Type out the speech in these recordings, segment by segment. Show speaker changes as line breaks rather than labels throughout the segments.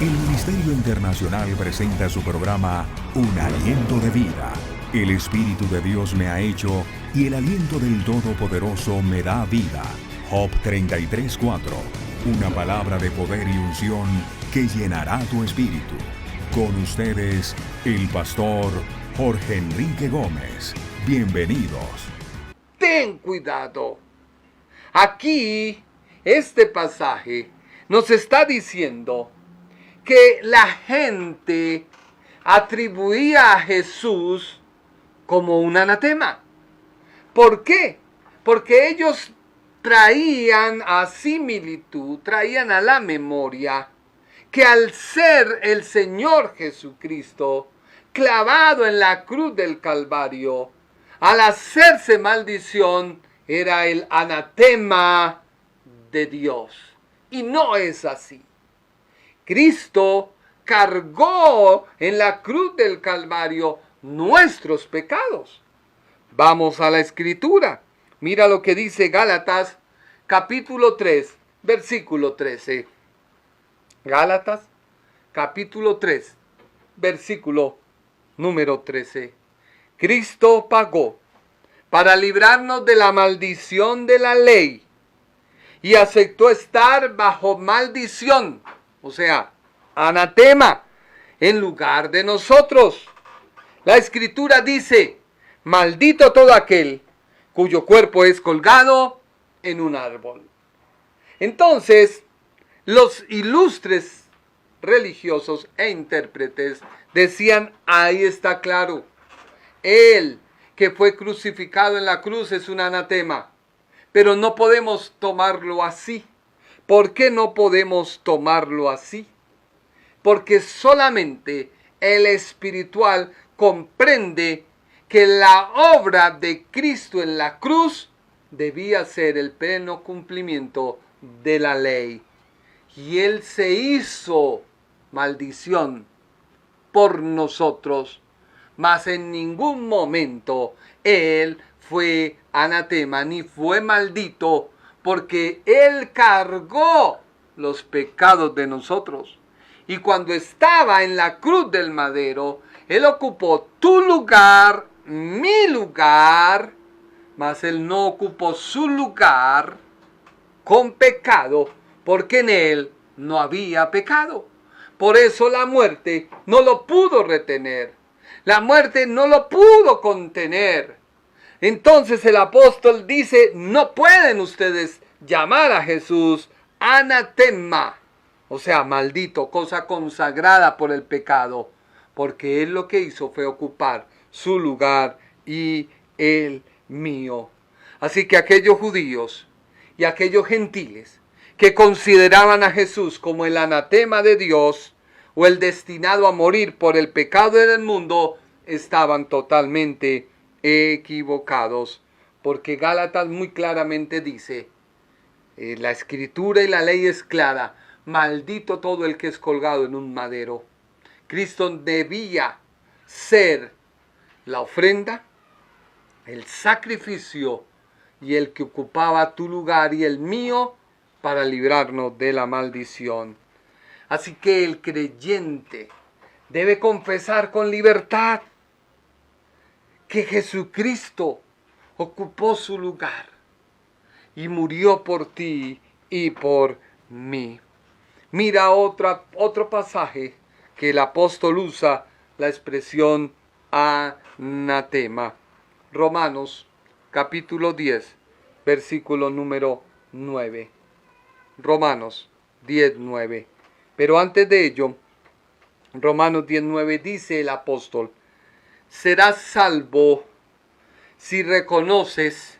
El Ministerio Internacional presenta su programa Un Aliento de Vida. El Espíritu de Dios me ha hecho y el aliento del Todopoderoso me da vida. Job 33:4. Una palabra de poder y unción que llenará tu espíritu. Con ustedes, el pastor Jorge Enrique Gómez. Bienvenidos.
Ten cuidado. Aquí, este pasaje nos está diciendo que la gente atribuía a Jesús como un anatema. ¿Por qué? Porque ellos traían a similitud, traían a la memoria que al ser el Señor Jesucristo clavado en la cruz del Calvario, al hacerse maldición, era el anatema de Dios. Y no es así. Cristo cargó en la cruz del Calvario nuestros pecados. Vamos a la Escritura. Mira lo que dice Gálatas capítulo 3, versículo 13. Gálatas capítulo 3, versículo número 13. Cristo pagó para librarnos de la maldición de la ley y aceptó estar bajo maldición, o sea, anatema, en lugar de nosotros. La Escritura dice: maldito todo aquel cuyo cuerpo es colgado en un árbol. Entonces, los ilustres religiosos e intérpretes decían: ahí está claro, él que fue crucificado en la cruz es un anatema. Pero no podemos tomarlo así. ¿Por qué no podemos tomarlo así? Porque solamente el espiritual comprende que la obra de Cristo en la cruz debía ser el pleno cumplimiento de la ley. Y Él se hizo maldición por nosotros, mas en ningún momento Él fue anatema ni fue maldito, porque Él cargó los pecados de nosotros. Y cuando estaba en la cruz del madero, Él ocupó tu lugar, mi lugar, mas Él no ocupó su lugar con pecado, porque en Él no había pecado. Por eso la muerte no lo pudo retener. La muerte no lo pudo contener. Entonces el apóstol dice: no pueden ustedes llamar a Jesús anatema, o sea, maldito, cosa consagrada por el pecado, porque Él lo que hizo fue ocupar su lugar y el mío. Así que aquellos judíos y aquellos gentiles que consideraban a Jesús como el anatema de Dios o el destinado a morir por el pecado del mundo, estaban totalmente equivocados, porque Gálatas muy claramente dice, la Escritura y la ley es clara: maldito todo el que es colgado en un madero. Cristo debía ser la ofrenda, el sacrificio y el que ocupaba tu lugar y el mío para librarnos de la maldición. Así que el creyente debe confesar con libertad que Jesucristo ocupó su lugar y murió por ti y por mí. Mira otro pasaje que el apóstol usa la expresión anatema. Romanos capítulo 10, versículo número 9. Romanos 10:9. Pero antes de ello, Romanos 10:9 dice el apóstol: serás salvo si reconoces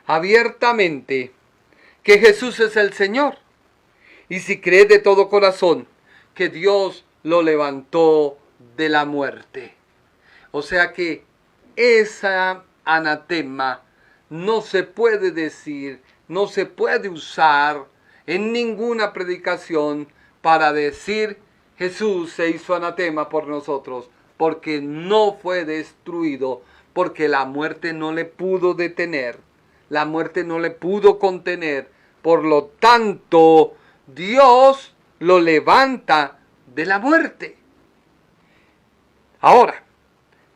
abiertamente que Jesús es el Señor y si crees de todo corazón que Dios lo levantó de la muerte. O sea que esa anatema no se puede decir, no se puede usar en ninguna predicación para decir: Jesús se hizo anatema por nosotros, porque no fue destruido, porque la muerte no le pudo detener, la muerte no le pudo contener. Por lo tanto, Dios lo levanta de la muerte. Ahora,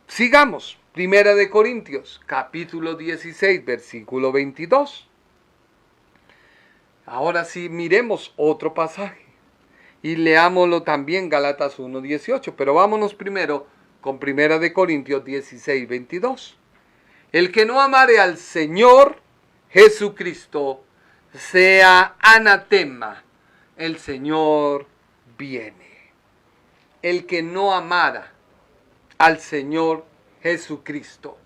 sigamos. Primera de Corintios, capítulo 16, versículo 22. Ahora sí, miremos otro pasaje. Y leámoslo también, Gálatas 1, 18. Pero vámonos primero con Primera de Corintios 16, 22. El que no amare al Señor Jesucristo sea anatema. El Señor viene. El que no amara al Señor Jesucristo.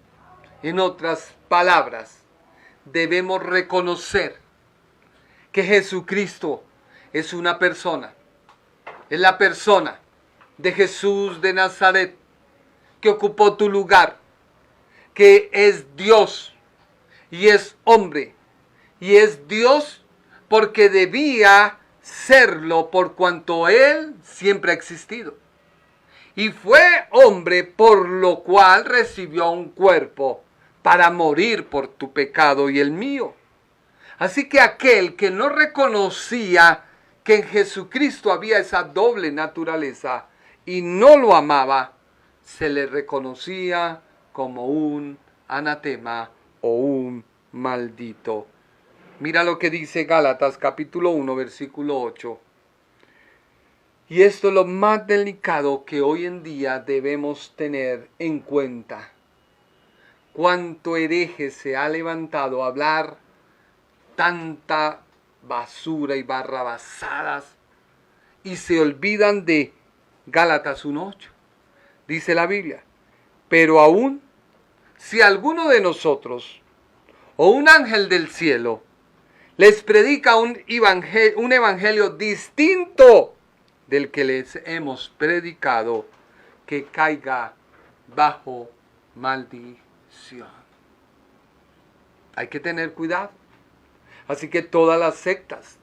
En otras palabras, debemos reconocer que Jesucristo es una persona. Es la persona de Jesús de Nazaret que ocupó tu lugar, que es Dios y es hombre. Y es Dios porque debía serlo por cuanto Él siempre ha existido. Y fue hombre por lo cual recibió un cuerpo para morir por tu pecado y el mío. Así que aquel que no reconocía que en Jesucristo había esa doble naturaleza y no lo amaba, se le reconocía como un anatema o un maldito. Mira lo que dice Gálatas capítulo 1, versículo 8. Y esto es lo más delicado que hoy en día debemos tener en cuenta. Cuánto hereje se ha levantado a hablar tanta basura y barrabasadas y se olvidan de Gálatas 1:8. Dice la Biblia, pero aún si alguno de nosotros o un ángel del cielo les predica un evangelio distinto del que les hemos predicado, que caiga bajo maldición. Hay que tener cuidado. Así que todas las sectas,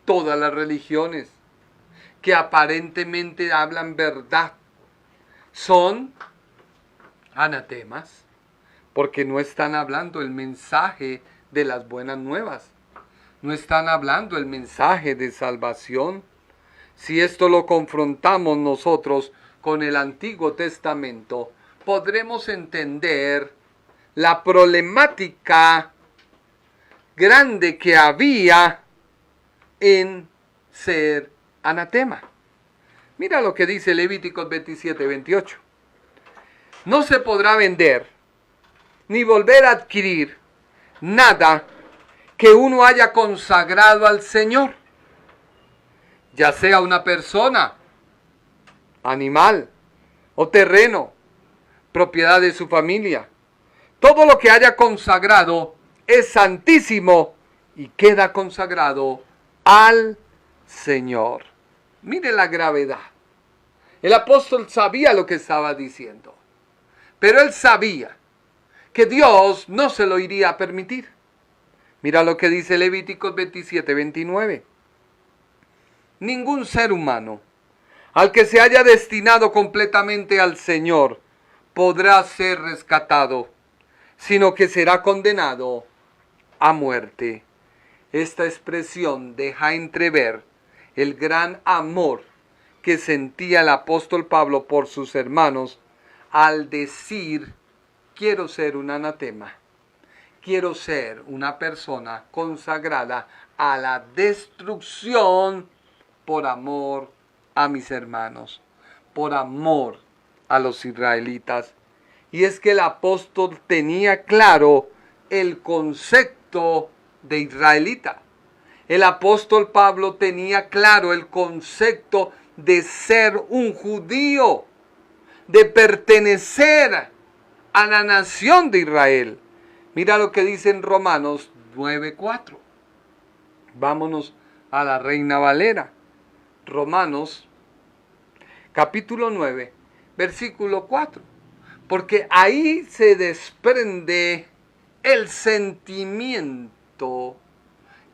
todas las religiones que aparentemente hablan verdad, son anatemas, porque no están hablando el mensaje de las buenas nuevas, no están hablando el mensaje de salvación. Si esto lo confrontamos nosotros con el Antiguo Testamento, podremos entender la problemática grande que había en ser anatema. Mira lo que dice Levíticos 27, 28. No se podrá vender ni volver a adquirir nada que uno haya consagrado al Señor, ya sea una persona, animal o terreno, propiedad de su familia. Todo lo que haya consagrado es santísimo y queda consagrado al Señor. Mire la gravedad. El apóstol sabía lo que estaba diciendo, pero él sabía que Dios no se lo iría a permitir. Mira lo que dice Levíticos 27, 29. Ningún ser humano al que se haya destinado completamente al Señor podrá ser rescatado, sino que será condenado a muerte. Esta expresión deja entrever el gran amor que sentía el apóstol Pablo por sus hermanos al decir: quiero ser un anatema, quiero ser una persona consagrada a la destrucción por amor a mis hermanos, por amor a los israelitas. Y es que el apóstol tenía claro el concepto de israelita. El apóstol Pablo tenía claro el concepto de ser un judío, de pertenecer a la nación de Israel. Mira lo que dice en Romanos 9:4. Vámonos a la Reina Valera. Romanos capítulo 9, versículo 4. Porque ahí se desprende el sentimiento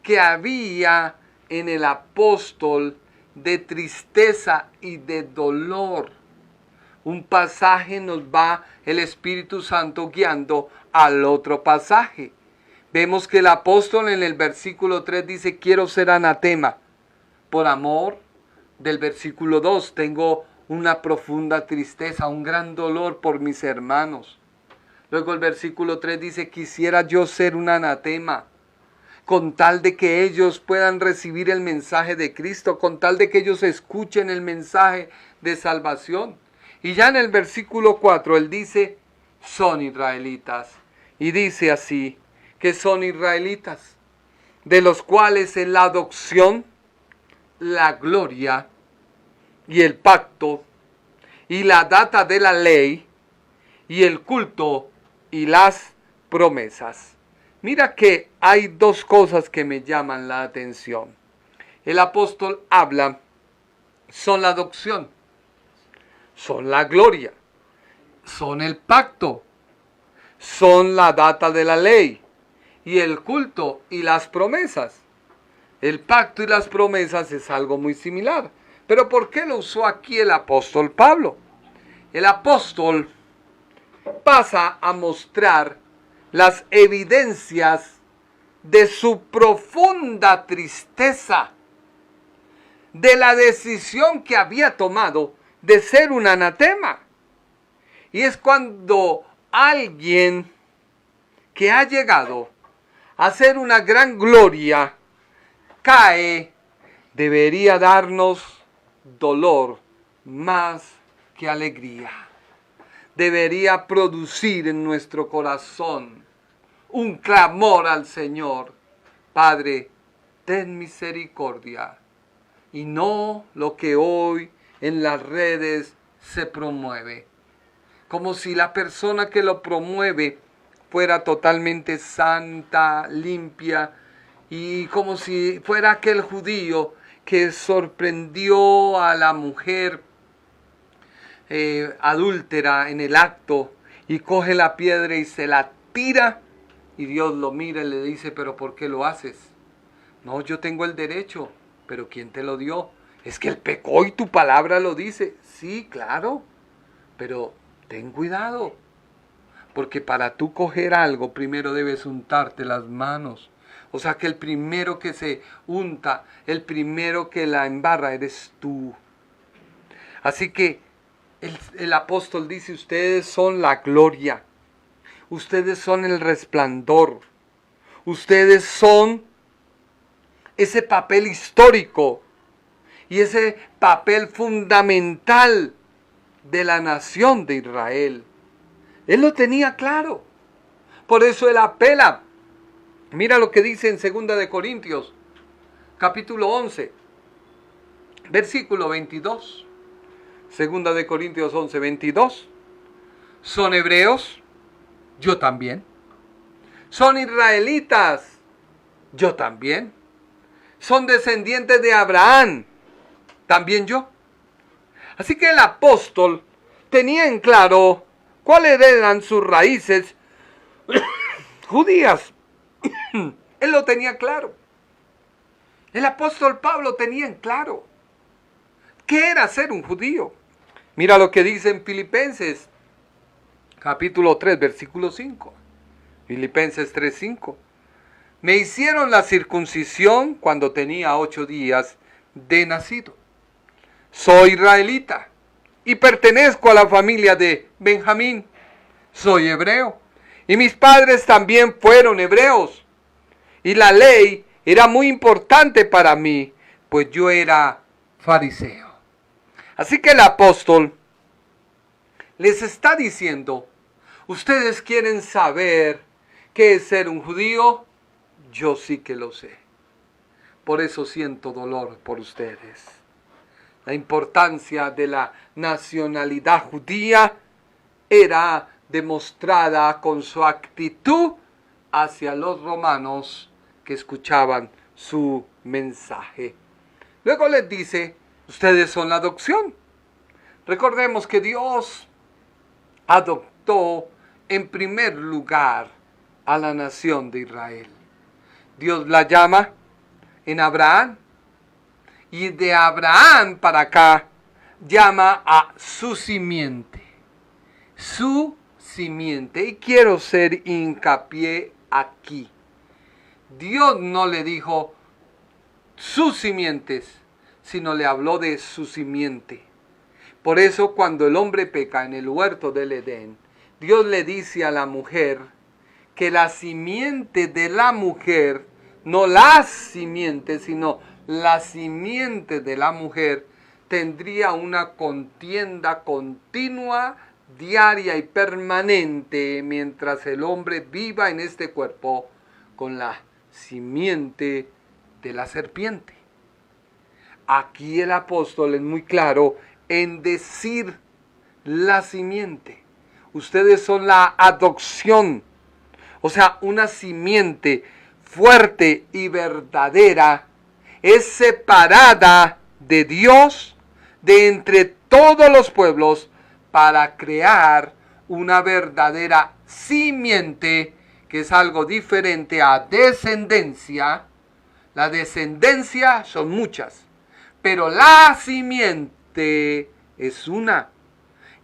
que había en el apóstol de tristeza y de dolor. Un pasaje nos va el Espíritu Santo guiando al otro pasaje. Vemos que el apóstol en el versículo 3 dice: quiero ser anatema por amor del versículo 2, tengo una profunda tristeza, un gran dolor por mis hermanos. Luego el versículo 3 dice, quisiera yo ser un anatema, con tal de que ellos puedan recibir el mensaje de Cristo, con tal de que ellos escuchen el mensaje de salvación. Y ya en el versículo 4 él dice, son israelitas. Y dice así, que son israelitas, de los cuales es la adopción, la gloria y el pacto, y la data de la ley, y el culto y las promesas. Mira que hay dos cosas que me llaman la atención. El apóstol habla, son la adopción, son la gloria, son el pacto, son la data de la ley, y el culto y las promesas. El pacto y las promesas es algo muy similar. Pero ¿por qué lo usó aquí el apóstol Pablo? El apóstol pasa a mostrar las evidencias de su profunda tristeza, de la decisión que había tomado de ser un anatema. Y es cuando alguien que ha llegado a ser una gran gloria cae, debería darnos dolor más que alegría. Debería producir en nuestro corazón un clamor al Señor. Padre, ten misericordia. Y no lo que hoy en las redes se promueve. Como si la persona que lo promueve fuera totalmente santa, limpia, y como si fuera aquel judío que sorprendió a la mujer adúltera en el acto y coge la piedra y se la tira, y Dios lo mira y le dice, pero ¿por qué lo haces? No, yo tengo el derecho, pero ¿quién te lo dio? Es que él pecó y tu palabra lo dice. Sí, claro, pero ten cuidado, porque para tú coger algo primero debes untarte las manos. O sea que el primero que se unta, el primero que la embarra eres tú. Así que el apóstol dice, ustedes son la gloria, ustedes son el resplandor, ustedes son ese papel histórico y ese papel fundamental de la nación de Israel. Él lo tenía claro, por eso él apela. Mira lo que dice en 2 de Corintios, capítulo 11, versículo 22. 2 de Corintios 11, 22. ¿Son hebreos? Yo también. ¿Son israelitas? Yo también. ¿Son descendientes de Abraham? También yo. Así que el apóstol tenía en claro cuáles eran sus raíces judías. Él lo tenía claro. El apóstol Pablo tenía en claro qué era ser un judío. Mira lo que dice en Filipenses, capítulo 3, versículo 5. Filipenses 3, 5. Me hicieron la circuncisión cuando tenía 8 días de nacido. Soy israelita y pertenezco a la familia de Benjamín. Soy hebreo y mis padres también fueron hebreos. Y la ley era muy importante para mí, pues yo era fariseo. Así que el apóstol les está diciendo, ¿ustedes quieren saber qué es ser un judío? Yo sí que lo sé. Por eso siento dolor por ustedes. La importancia de la nacionalidad judía era demostrada con su actitud hacia los romanos que escuchaban su mensaje. Luego les dice, ustedes son la adopción. Recordemos que Dios adoptó en primer lugar a la nación de Israel. Dios la llama en Abraham, y de Abraham para acá llama a su simiente. Su simiente. Y quiero hacer hincapié aquí. Dios no le dijo sus simientes, sino le habló de su simiente. Por eso cuando el hombre peca en el huerto del Edén, Dios le dice a la mujer que la simiente de la mujer, no la simiente, sino la simiente de la mujer, tendría una contienda continua, diaria y permanente mientras el hombre viva en este cuerpo con la simiente de la serpiente. Aquí el apóstol es muy claro en decir la simiente. Ustedes son la adopción, o sea, una simiente fuerte y verdadera, es separada de Dios de entre todos los pueblos para crear una verdadera simiente, que es algo diferente a descendencia. La descendencia son muchas, pero la simiente es una.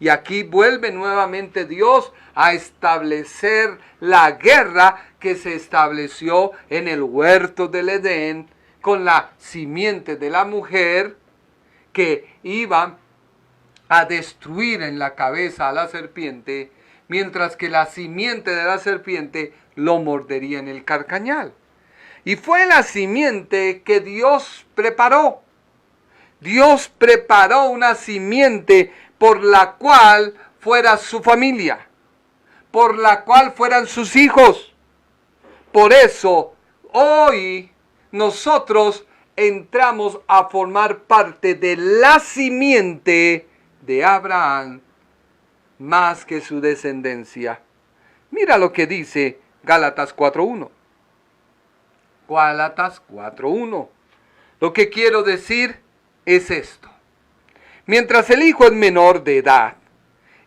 Y aquí vuelve nuevamente Dios a establecer la guerra que se estableció en el huerto del Edén con la simiente de la mujer que iba a destruir en la cabeza a la serpiente, mientras que la simiente de la serpiente lo mordería en el carcañal. Y fue la simiente que Dios preparó. Dios preparó una simiente por la cual fuera su familia, por la cual fueran sus hijos. Por eso, hoy nosotros entramos a formar parte de la simiente de Abraham, más que su descendencia. Mira lo que dice Gálatas 4:1. Gálatas 4:1. Lo que quiero decir es esto. Mientras el hijo es menor de edad,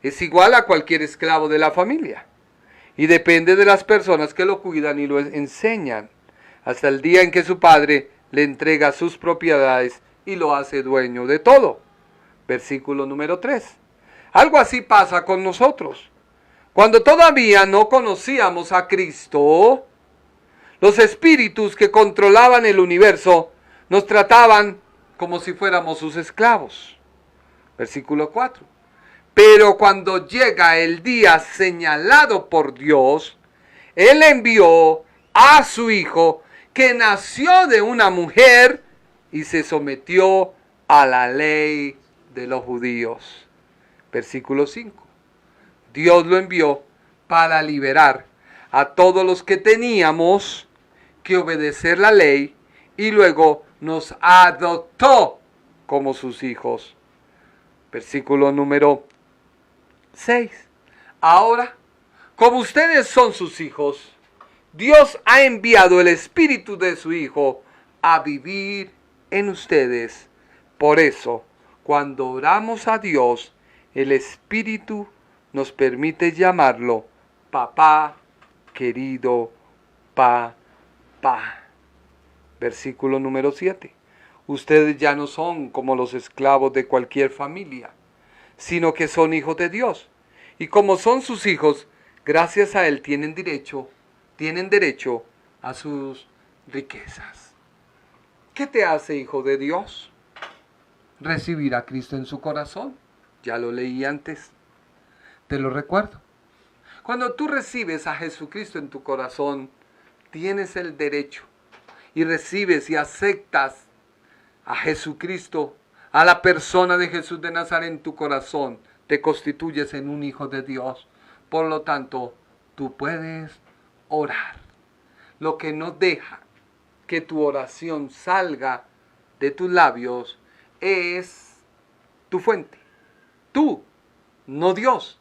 es igual a cualquier esclavo de la familia y depende de las personas que lo cuidan y lo enseñan, hasta el día en que su padre le entrega sus propiedades y lo hace dueño de todo. Versículo número 3. Algo así pasa con nosotros. Cuando todavía no conocíamos a Cristo, los espíritus que controlaban el universo nos trataban como si fuéramos sus esclavos. Versículo 4. Pero cuando llega el día señalado por Dios, Él envió a su Hijo, que nació de una mujer y se sometió a la ley de los judíos. Versículo 5. Dios lo envió para liberar a todos los que teníamos que obedecer la ley y luego nos adoptó como sus hijos. Versículo número 6. Ahora, como ustedes son sus hijos, Dios ha enviado el Espíritu de su Hijo a vivir en ustedes. Por eso, cuando oramos a Dios, el Espíritu nos permite llamarlo papá, querido papá. Versículo número 7. Ustedes ya no son como los esclavos de cualquier familia, sino que son hijos de Dios. Y como son sus hijos, gracias a Él tienen derecho a sus riquezas. ¿Qué te hace hijo de Dios? Recibir a Cristo en su corazón. Ya lo leí antes. Te lo recuerdo. Cuando tú recibes a Jesucristo en tu corazón, tienes el derecho y recibes y aceptas a Jesucristo, a la persona de Jesús de Nazaret en tu corazón, te constituyes en un hijo de Dios. Por lo tanto, tú puedes orar. Lo que no deja que tu oración salga de tus labios es tu fuente. Tú, no Dios.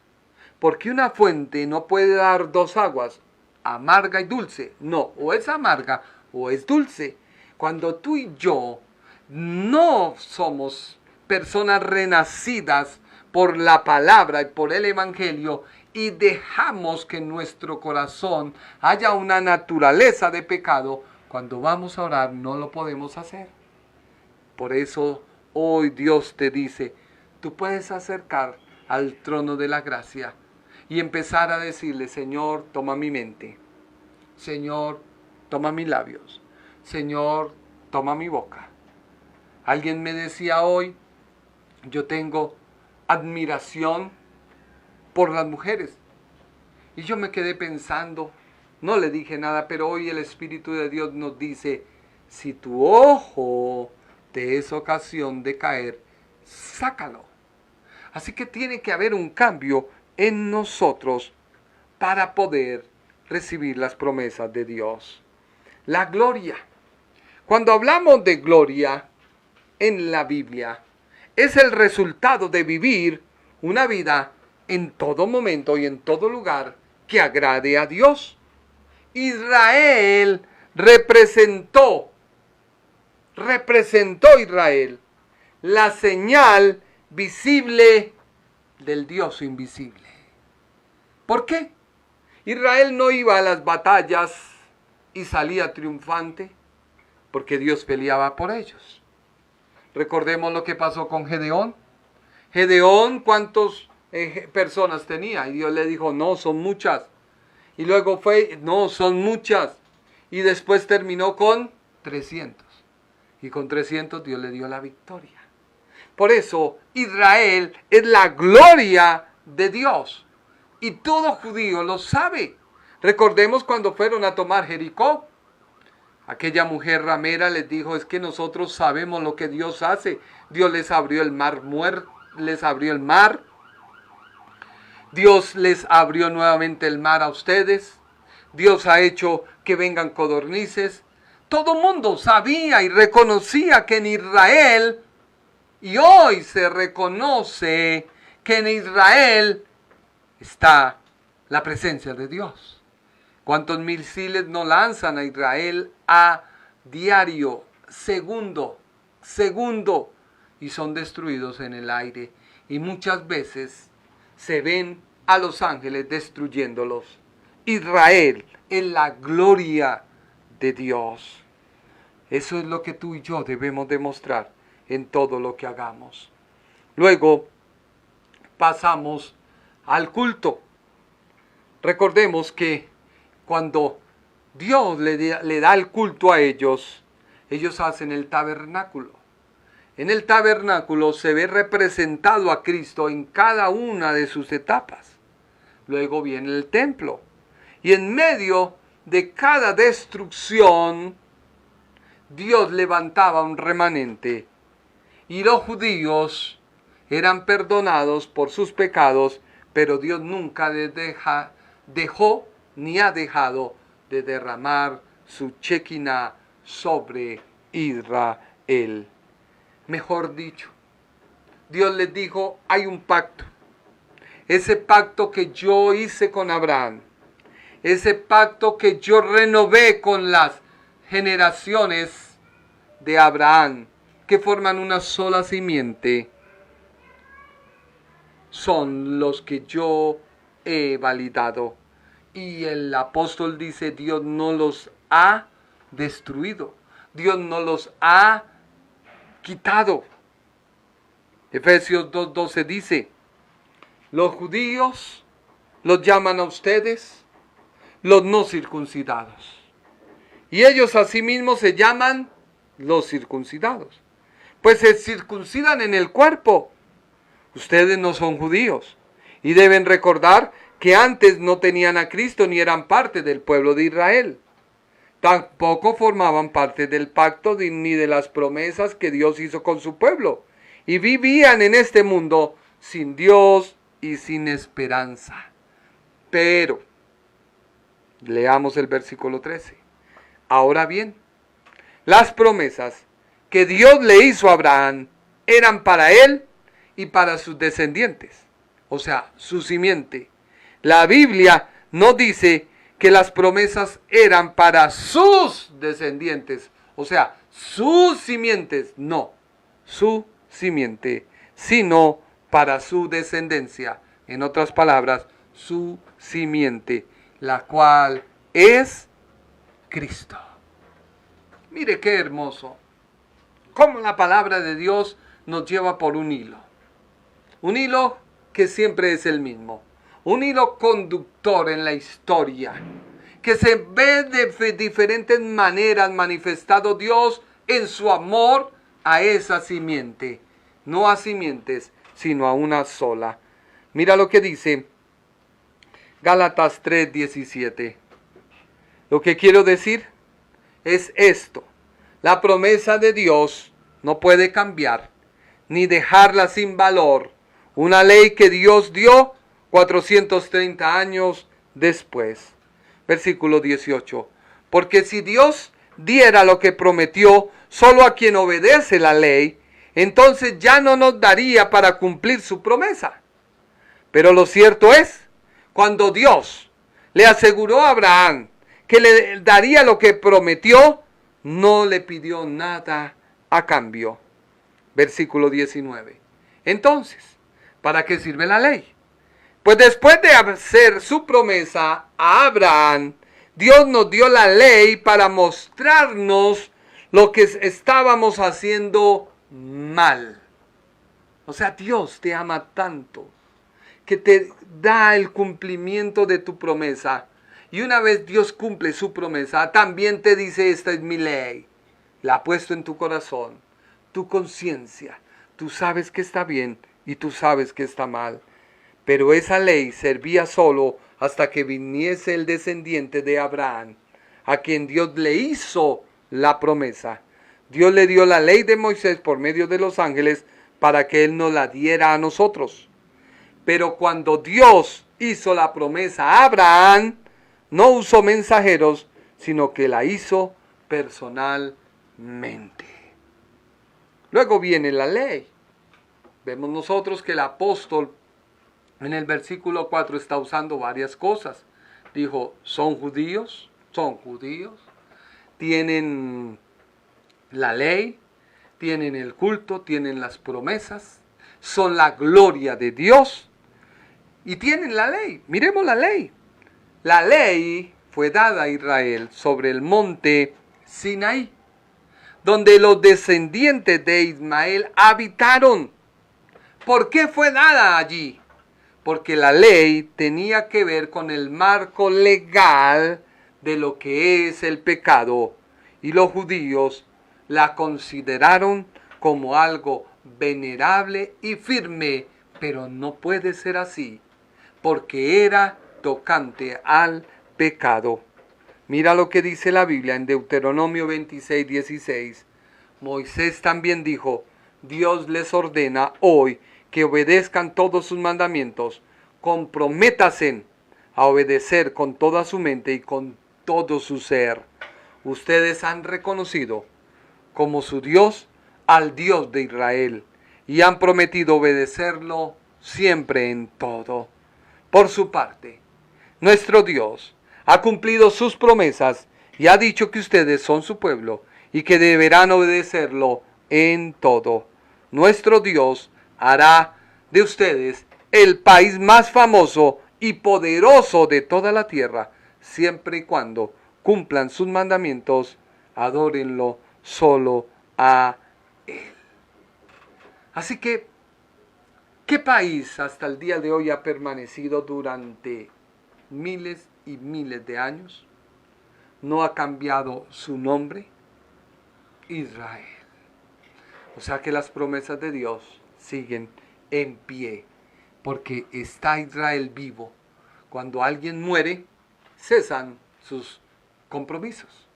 Porque una fuente no puede dar dos aguas, amarga y dulce. No, o es amarga o es dulce. Cuando tú y yo no somos personas renacidas por la palabra y por el evangelio y dejamos que en nuestro corazón haya una naturaleza de pecado, cuando vamos a orar no lo podemos hacer. Por eso hoy Dios te dice, tú puedes acercar al trono de la gracia y empezar a decirle, Señor, toma mi mente. Señor, toma mis labios. Señor, toma mi boca. Alguien me decía hoy, yo tengo admiración por las mujeres. Y yo me quedé pensando, no le dije nada, pero hoy el Espíritu de Dios nos dice, si tu ojo te es ocasión de caer, sácalo. Así que tiene que haber un cambio en nosotros para poder recibir las promesas de Dios. La gloria. Cuando hablamos de gloria en la Biblia, es el resultado de vivir una vida en todo momento y en todo lugar que agrade a Dios. Israel representó Israel la señal visible del Dios invisible. ¿Por qué? Israel no iba a las batallas y salía triunfante porque Dios peleaba por ellos. Recordemos lo que pasó con Gedeón. Gedeón, ¿cuántas personas tenía? Y Dios le dijo, no, son muchas. Y luego fue, no, son muchas. Y después terminó con 300. Y con 300 Dios le dio la victoria. Por eso Israel es la gloria de Dios. Y todo judío lo sabe. Recordemos cuando fueron a tomar Jericó. Aquella mujer ramera les dijo, es que nosotros sabemos lo que Dios hace. Dios les abrió el mar les abrió el mar. Dios les abrió nuevamente el mar a ustedes. Dios ha hecho que vengan codornices. Todo mundo sabía y reconocía que en Israel, y hoy se reconoce que en Israel está la presencia de Dios. ¿Cuántos misiles no lanzan a Israel a diario, segundo, y son destruidos en el aire? Y muchas veces se ven a los ángeles destruyéndolos. Israel es la gloria de Dios. Eso es lo que tú y yo debemos demostrar en todo lo que hagamos. Luego pasamos al culto. Recordemos que cuando Dios le da el culto a ellos, ellos hacen el tabernáculo. En el tabernáculo se ve representado a Cristo en cada una de sus etapas. Luego viene el templo. Y en medio de cada destrucción, Dios levantaba un remanente. Y los judíos eran perdonados por sus pecados, pero Dios nunca les dejó ni ha dejado de derramar su Shekinah sobre Israel. Mejor dicho, Dios les dijo, hay un pacto. Ese pacto que yo hice con Abraham, ese pacto que yo renové con las generaciones de Abraham, que forman una sola simiente, son los que yo he validado. Y el apóstol dice, Dios no los ha destruido, Dios no los ha quitado. Efesios 2:12 dice, los judíos los llaman a ustedes los no circuncidados, y ellos asimismo se llaman los circuncidados, pues se circuncidan en el cuerpo. Ustedes no son judíos, y deben recordar que antes no tenían a Cristo ni eran parte del pueblo de Israel. Tampoco formaban parte del pacto ni de las promesas que Dios hizo con su pueblo. Y vivían en este mundo sin Dios y sin esperanza. Pero, leamos el versículo 13. Ahora bien, las promesas que Dios le hizo a Abraham eran para él y para sus descendientes. O sea, su simiente. La Biblia no dice que las promesas eran para sus descendientes, o sea, sus simientes, no, su simiente, sino para su descendencia. En otras palabras, su simiente, la cual es Cristo. Mire qué hermoso, cómo la palabra de Dios nos lleva por un hilo que siempre es el mismo. Un hilo conductor en la historia, que se ve de diferentes maneras manifestado Dios en su amor a esa simiente, no a simientes, sino a una sola. Mira lo que dice Gálatas 3:17. Lo que quiero decir es esto: la promesa de Dios no puede cambiar, ni dejarla sin valor. Una ley que Dios dio 430 años después. Versículo 18. Porque si Dios diera lo que prometió solo a quien obedece la ley, entonces ya no nos daría para cumplir su promesa. Pero lo cierto es, cuando Dios le aseguró a Abraham que le daría lo que prometió, no le pidió nada a cambio. Versículo 19. Entonces, ¿para qué sirve la ley? Pues después de hacer su promesa a Abraham, Dios nos dio la ley para mostrarnos lo que estábamos haciendo mal. O sea, Dios te ama tanto que te da el cumplimiento de tu promesa. Y una vez Dios cumple su promesa, también te dice: esta es mi ley. La ha puesto en tu corazón, tu conciencia. Tú sabes que está bien y tú sabes que está mal. Pero esa ley servía solo hasta que viniese el descendiente de Abraham, a quien Dios le hizo la promesa. Dios le dio la ley de Moisés por medio de los ángeles para que Él nos la diera a nosotros. Pero cuando Dios hizo la promesa a Abraham, no usó mensajeros, sino que la hizo personalmente. Luego viene la ley. Vemos nosotros que el apóstol en el versículo 4 está usando varias cosas. Dijo: son judíos, tienen la ley, tienen el culto, tienen las promesas, son la gloria de Dios y tienen la ley. Miremos la ley. La ley fue dada a Israel sobre el monte Sinaí, donde los descendientes de Ismael habitaron. ¿Por qué fue dada allí? Porque la ley tenía que ver con el marco legal de lo que es el pecado, y los judíos la consideraron como algo venerable y firme, pero no puede ser así, porque era tocante al pecado. Mira lo que dice la Biblia en Deuteronomio 26:16. Moisés también dijo: Dios les ordena hoy que obedezcan todos sus mandamientos. Comprométanse a obedecer con toda su mente y con todo su ser. Ustedes han reconocido como su Dios al Dios de Israel y han prometido obedecerlo siempre en todo. Por su parte, nuestro Dios ha cumplido sus promesas y ha dicho que ustedes son su pueblo y que deberán obedecerlo en todo. Nuestro Dios hará de ustedes el país más famoso y poderoso de toda la tierra, siempre y cuando cumplan sus mandamientos, adórenlo solo a Él. Así que, ¿qué país hasta el día de hoy ha permanecido durante miles y miles de años? ¿No ha cambiado su nombre? Israel. O sea que las promesas de Dios siguen en pie, porque está Israel vivo. Cuando alguien muere, cesan sus compromisos,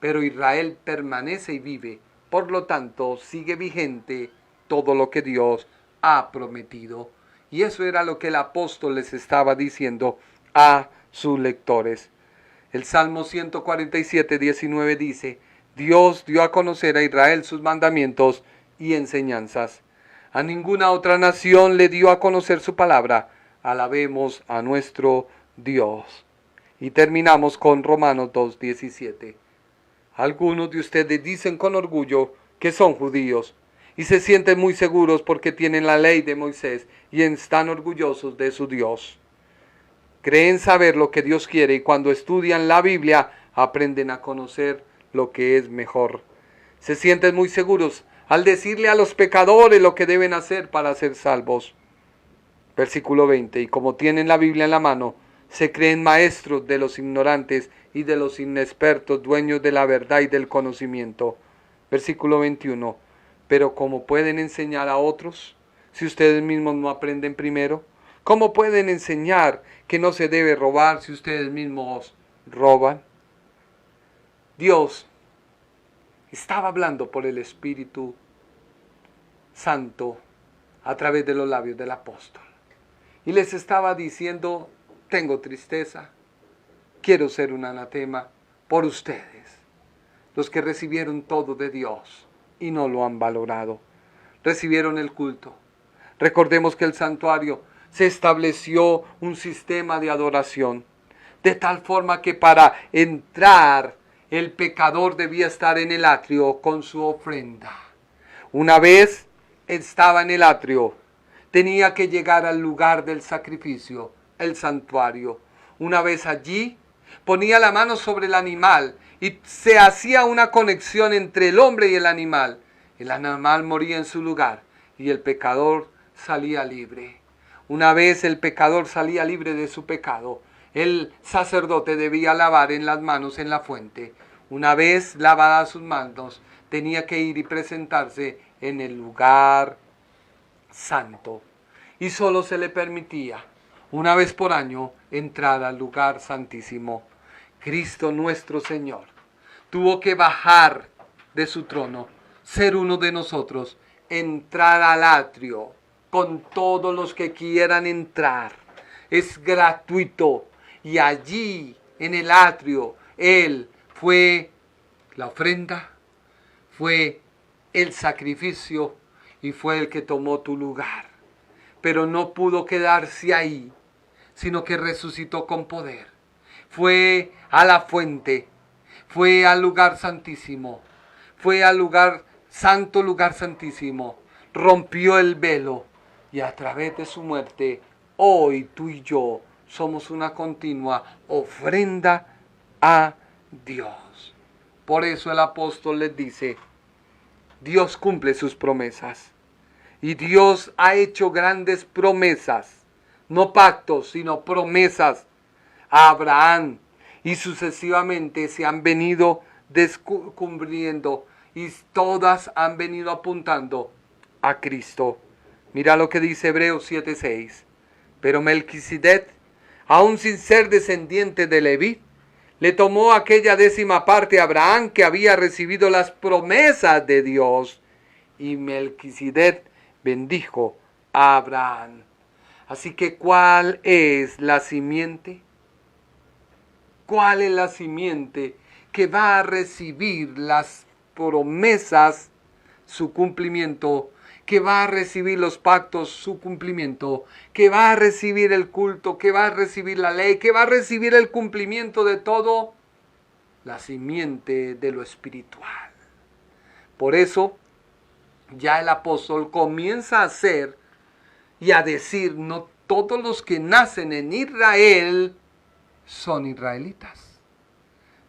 pero Israel permanece y vive. Por lo tanto, sigue vigente todo lo que Dios ha prometido. Y eso era lo que el apóstol les estaba diciendo a sus lectores. El Salmo 147:19 dice: Dios dio a conocer a Israel sus mandamientos y enseñanzas. A ninguna otra nación le dio a conocer su palabra. Alabemos a nuestro Dios. Y terminamos con Romanos 2:17. Algunos de ustedes dicen con orgullo que son judíos y se sienten muy seguros porque tienen la ley de Moisés y están orgullosos de su Dios. Creen saber lo que Dios quiere y cuando estudian la Biblia aprenden a conocer lo que es mejor. Se sienten muy seguros al decirle a los pecadores lo que deben hacer para ser salvos. Versículo 20. Y como tienen la Biblia en la mano, se creen maestros de los ignorantes y de los inexpertos, dueños de la verdad y del conocimiento. Versículo 21. Pero ¿cómo pueden enseñar a otros si ustedes mismos no aprenden primero? ¿Cómo pueden enseñar que no se debe robar si ustedes mismos roban? Dios estaba hablando por el Espíritu Santo a través de los labios del apóstol. Y les estaba diciendo, tengo tristeza, quiero ser un anatema por ustedes, los que recibieron todo de Dios y no lo han valorado. Recibieron el culto. Recordemos que el santuario se estableció un sistema de adoración, de tal forma que para entrar el pecador debía estar en el atrio con su ofrenda. Una vez estaba en el atrio, tenía que llegar al lugar del sacrificio, el santuario. Una vez allí, ponía la mano sobre el animal y se hacía una conexión entre el hombre y el animal. El animal moría en su lugar y el pecador salía libre. Una vez el pecador salía libre de su pecado, el sacerdote debía lavar en las manos en la fuente. Una vez lavadas sus manos, tenía que ir y presentarse en el lugar santo. Y solo se le permitía, una vez por año, entrar al lugar santísimo. Cristo nuestro Señor tuvo que bajar de su trono, ser uno de nosotros, entrar al atrio con todos los que quieran entrar. Es gratuito. Y allí, en el atrio, Él fue la ofrenda, fue el sacrificio y fue el que tomó tu lugar. Pero no pudo quedarse ahí, sino que resucitó con poder. Fue a la fuente, fue al lugar santísimo, fue al lugar santo, lugar santísimo, rompió el velo y a través de su muerte, hoy tú y yo somos una continua ofrenda a Dios. Por eso el apóstol les dice, Dios cumple sus promesas. Y Dios ha hecho grandes promesas, no pactos, sino promesas a Abraham. Y sucesivamente se han venido descubriendo y todas han venido apuntando a Cristo. Mira lo que dice Hebreos 7:6. Pero Melquisedec, aun sin ser descendiente de Leví, le tomó aquella 10ª parte a Abraham que había recibido las promesas de Dios. Y Melquisedec bendijo a Abraham. Así que, ¿cuál es la simiente? ¿Cuál es la simiente que va a recibir las promesas, su cumplimiento? Que va a recibir los pactos, su cumplimiento, que va a recibir el culto, que va a recibir la ley, que va a recibir el cumplimiento de todo, la simiente de lo espiritual. Por eso, ya el apóstol comienza a hacer y a decir, no todos los que nacen en Israel son israelitas.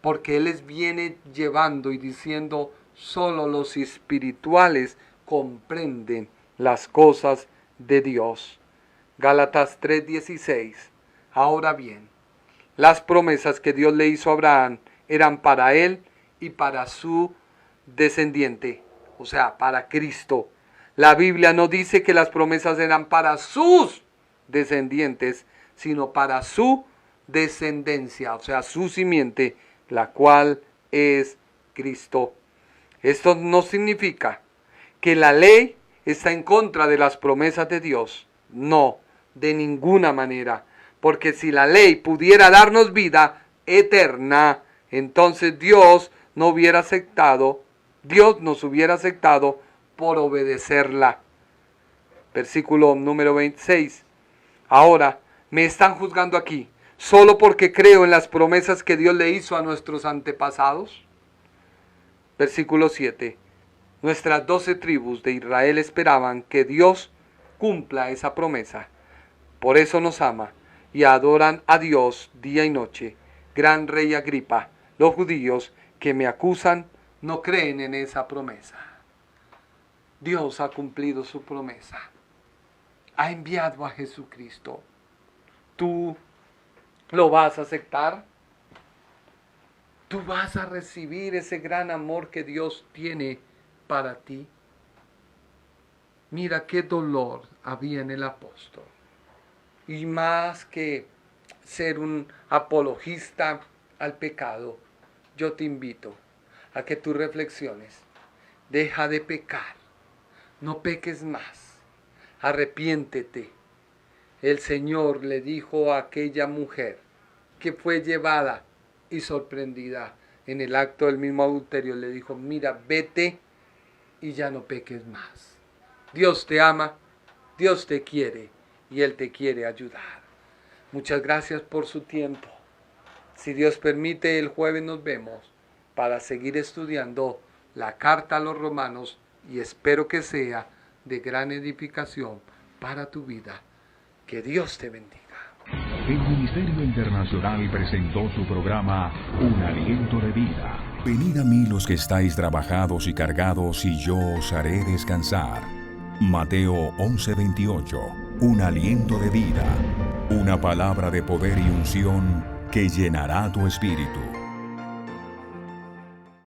Porque él les viene llevando y diciendo, solo los espirituales comprenden las cosas de Dios. Gálatas 3:16. Ahora bien, las promesas que Dios le hizo a Abraham eran para él y para su descendiente, o sea, para Cristo. La Biblia no dice que las promesas eran para sus descendientes, sino para su descendencia, o sea, su simiente, la cual es Cristo. Esto no significa que la ley está en contra de las promesas de Dios. No, de ninguna manera. Porque si la ley pudiera darnos vida eterna, entonces Dios nos hubiera aceptado por obedecerla. Versículo número 26. Ahora, me están juzgando aquí, solo porque creo en las promesas que Dios le hizo a nuestros antepasados. Versículo 7. Nuestras 12 tribus de Israel esperaban que Dios cumpla esa promesa. Por eso nos ama y adoran a Dios día y noche. Gran rey Agripa, los judíos que me acusan no creen en esa promesa. Dios ha cumplido su promesa. Ha enviado a Jesucristo. ¿Tú lo vas a aceptar? ¿Tú vas a recibir ese gran amor que Dios tiene para ti? Mira qué dolor había en el apóstol. Y más que ser un apologista al pecado, yo te invito a que tú reflexiones. Deja de pecar. No peques más. Arrepiéntete. El Señor le dijo a aquella mujer que fue llevada y sorprendida en el acto del mismo adulterio, le dijo, mira, vete y ya no peques más. Dios te ama, Dios te quiere y Él te quiere ayudar. Muchas gracias por su tiempo. Si Dios permite, el jueves nos vemos para seguir estudiando la carta a los romanos y espero que sea de gran edificación para tu vida. Que Dios te bendiga.
El Ministerio Internacional presentó su programa Un Aliento de Vida. Venid a mí los que estáis trabajados y cargados, y yo os haré descansar. Mateo 11:28. Un aliento de vida. Una palabra de poder y unción que llenará tu espíritu.